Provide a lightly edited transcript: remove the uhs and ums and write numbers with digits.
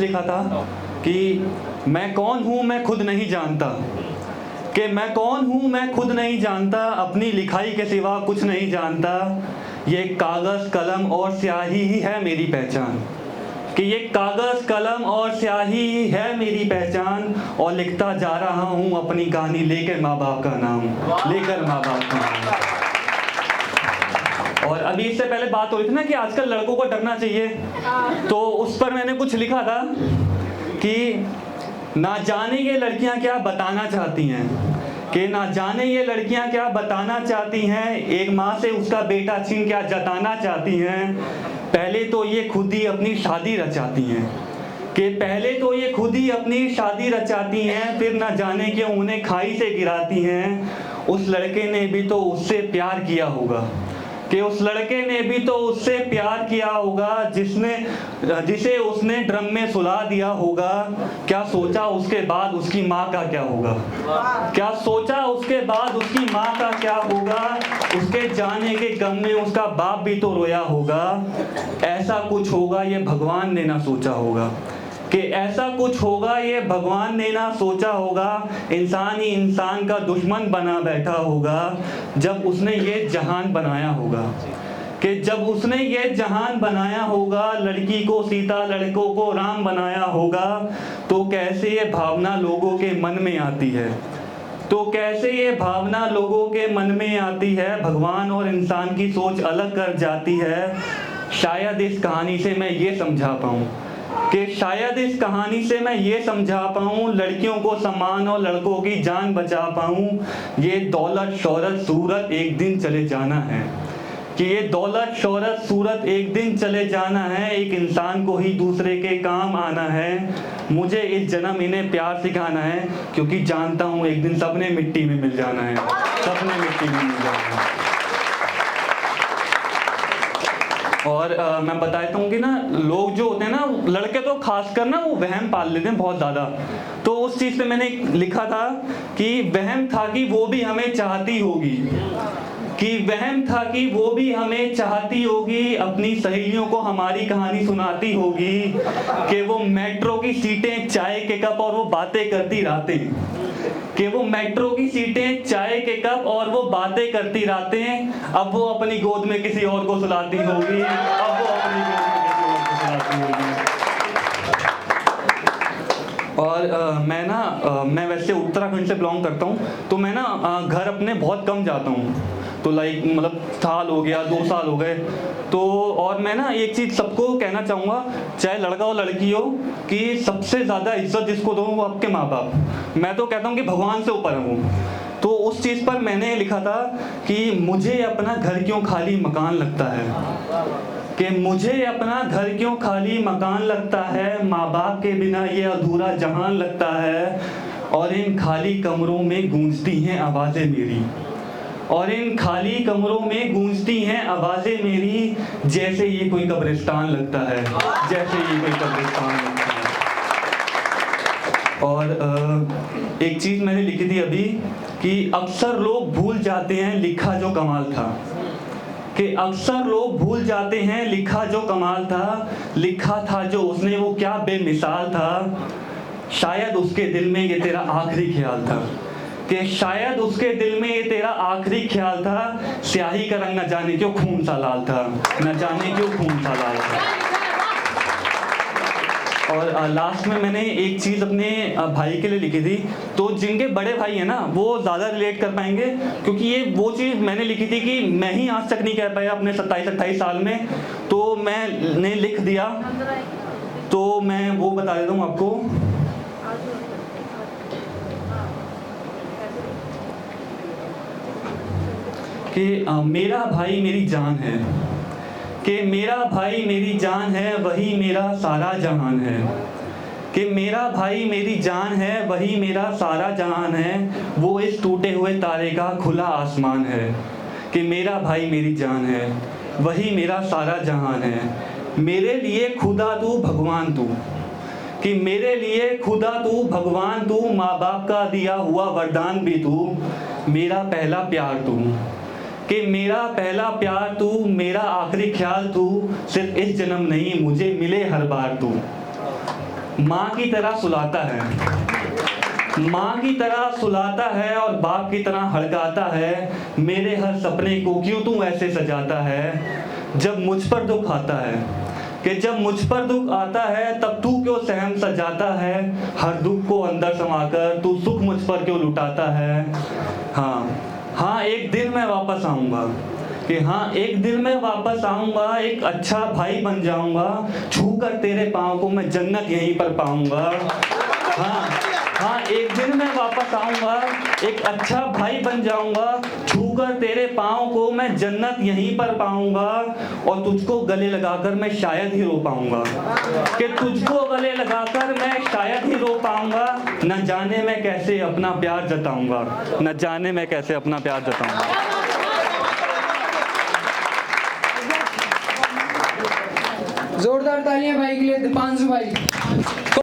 लिखा था कि मैं कौन हूँ मैं खुद नहीं जानता, कि मैं कौन हूँ मैं खुद नहीं जानता, अपनी लिखाई के सिवा कुछ नहीं जानता, ये कागज़ कलम और स्याही ही है मेरी पहचान, कि ये कागज़ कलम और स्याही ही है मेरी पहचान, और लिखता जा रहा हूँ अपनी कहानी लेकर माँ बाप का नाम, लेकर माँ बाप का नाम। और अभी इससे पहले बात हो रही थी ना कि आजकल लड़कों को डरना चाहिए, तो उस पर मैंने कुछ लिखा था कि ना जाने ये लड़कियां क्या बताना चाहती हैं, कि ना जाने ये लड़कियां क्या बताना चाहती हैं, एक माँ से उसका बेटा छीन क्या जताना चाहती हैं, पहले तो ये खुद ही अपनी शादी रचाती हैं, कि पहले तो ये खुद ही अपनी शादी रचाती हैं, फिर ना जाने क्यों उन्हें खाई से गिराती हैं। उस लड़के ने भी तो उससे प्यार किया होगा, कि उस लड़के ने भी तो उससे प्यार किया होगा जिसे उसने ड्रम में सुला दिया होगा। क्या सोचा उसके बाद उसकी माँ का क्या होगा, क्या सोचा उसके बाद उसकी माँ का क्या होगा, उसके जाने के गम में उसका बाप भी तो रोया होगा। ऐसा कुछ होगा ये भगवान ने ना सोचा होगा, कि ऐसा कुछ होगा ये भगवान ने ना सोचा होगा, इंसान ही इंसान का दुश्मन बना बैठा होगा जब उसने ये जहान बनाया होगा, कि जब उसने ये जहान बनाया होगा, लड़की को सीता लड़कों को राम बनाया होगा। तो कैसे ये भावना लोगों के मन में आती है, तो कैसे ये भावना लोगों के मन में आती है, भगवान और इंसान की सोच अलग कर जाती है। शायद इस कहानी से मैं ये समझा पाऊँ, कि शायद इस कहानी से मैं ये समझा पाऊँ, लड़कियों को सम्मान और लड़कों की जान बचा पाऊँ। ये दौलत शोहरत सूरत एक दिन चले जाना है, कि ये दौलत शोहरत सूरत एक दिन चले जाना है, एक इंसान को ही दूसरे के काम आना है। मुझे इस जन्म इन्हें प्यार सिखाना है, क्योंकि जानता हूँ एक दिन सबने मिट्टी में मिल जाना है, सबने मिट्टी में मिल जाना है। और मैं बताता हूँ कि ना लोग जो होते हैं ना, लड़के तो खासकर ना वो वहम पाल लेते हैं बहुत ज़्यादा। तो उस चीज़ पे मैंने लिखा था कि वहम था कि वो भी हमें चाहती होगी, कि वहम था कि वो भी हमें चाहती होगी, अपनी सहेलियों को हमारी कहानी सुनाती होगी, कि वो मेट्रो की सीटें चाय के कप और वो बातें करती रातें, कि वो मेट्रो की सीटें चाय के कप और वो बातें करती रातें, अब वो अपनी गोद में किसी और को सुलाती होगी, अब वो अपनी गोद में किसी और को सुलाती होगी। और मैं वैसे उत्तराखंड से बिलोंग करता हूँ, तो मैं ना घर अपने बहुत कम जाता हूँ, तो लाइक मतलब साल हो गया 2 साल हो गए। तो और मैं ना एक चीज़ सबको कहना चाहूँगा, चाहे लड़का हो लड़की हो, कि सबसे ज़्यादा इज्जत जिसको दो वो आपके माँ बाप। मैं तो कहता हूँ कि भगवान से ऊपर है वो। तो उस चीज़ पर मैंने लिखा था कि मुझे अपना घर क्यों खाली मकान लगता है, कि मुझे अपना घर क्यों खाली मकान लगता है, माँ बाप के बिना ये अधूरा जहान लगता है, और इन खाली कमरों में गूंजती हैं आवाज़ें मेरी, और इन खाली कमरों में गूंजती हैं आवाज़ें मेरी, जैसे ये कोई कब्रिस्तान लगता है, जैसे ये कोई कब्रिस्तान लगता है। और एक चीज़ मैंने लिखी थी अभी कि अक्सर लोग भूल जाते हैं लिखा जो कमाल था, कि अक्सर लोग भूल जाते हैं लिखा जो कमाल था, लिखा था जो उसने वो क्या बेमिसाल था, शायद उसके दिल में ये तेरा आखिरी ख्याल था, कि शायद उसके दिल में ये तेरा आखिरी ख्याल था, स्याही का रंग न जाने क्यों खून सा लाल था, न जाने क्यों खून सा लाल था। और लास्ट में मैंने एक चीज़ अपने भाई के लिए लिखी थी, तो जिनके बड़े भाई हैं ना वो ज़्यादा रिलेट कर पाएंगे, क्योंकि ये वो चीज़ मैंने लिखी थी कि मैं ही आज तक नहीं कह पाया अपने 27-28 साल में, तो मैंने लिख दिया, तो मैं वो बता देता हूँ आपको कि मेरा भाई मेरी जान है, कि मेरा भाई मेरी जान है, वही मेरा सारा जहान है, कि मेरा भाई मेरी जान है, वही मेरा सारा जहान है, वो इस टूटे हुए तारे का खुला आसमान है, कि मेरा भाई मेरी जान है, वही मेरा सारा जहान है, मेरे लिए खुदा तू भगवान तू, कि मेरे लिए खुदा तू भगवान तू, माँ बाप का दिया हुआ वरदान भी तू, मेरा पहला प्यार तू, कि मेरा पहला प्यार तू, मेरा आखिरी ख्याल तू, सिर्फ इस जन्म नहीं मुझे मिले हर बार तू, माँ की तरह सुलाता है, माँ की तरह सुलाता है और बाप की तरह हड़काता है। मेरे हर सपने को क्यों तू ऐसे सजाता है। जब मुझ पर दुख आता है, कि जब मुझ पर दुख आता है तब तू क्यों सहम सजाता है। हर दुख को अंदर समाकर तू सुख मुझ पर क्यों लुटाता है। हाँ एक दिन मैं वापस आऊँगा, कि हाँ एक दिन मैं वापस आऊँगा, एक अच्छा भाई बन जाऊँगा। छू कर तेरे पाँव को मैं जन्नत यहीं पर पाऊँगा। हाँ एक दिन मैं वापस आऊँगा, एक अच्छा भाई बन जाऊँगा। छू कर तेरे पाँव को मैं जन्नत यहीं पर पाऊँगा। और तुझको गले लगाकर मैं शायद ही रो पाऊँगा, कि तुझको गले लगाकर मैं शायद ही रो पाऊँगा। न जाने मैं कैसे अपना प्यार जताऊँगा, न जाने मैं कैसे अपना प्यार जताऊँगा। जोरदार तालियां भाई के लिए, दीपांशु भाई।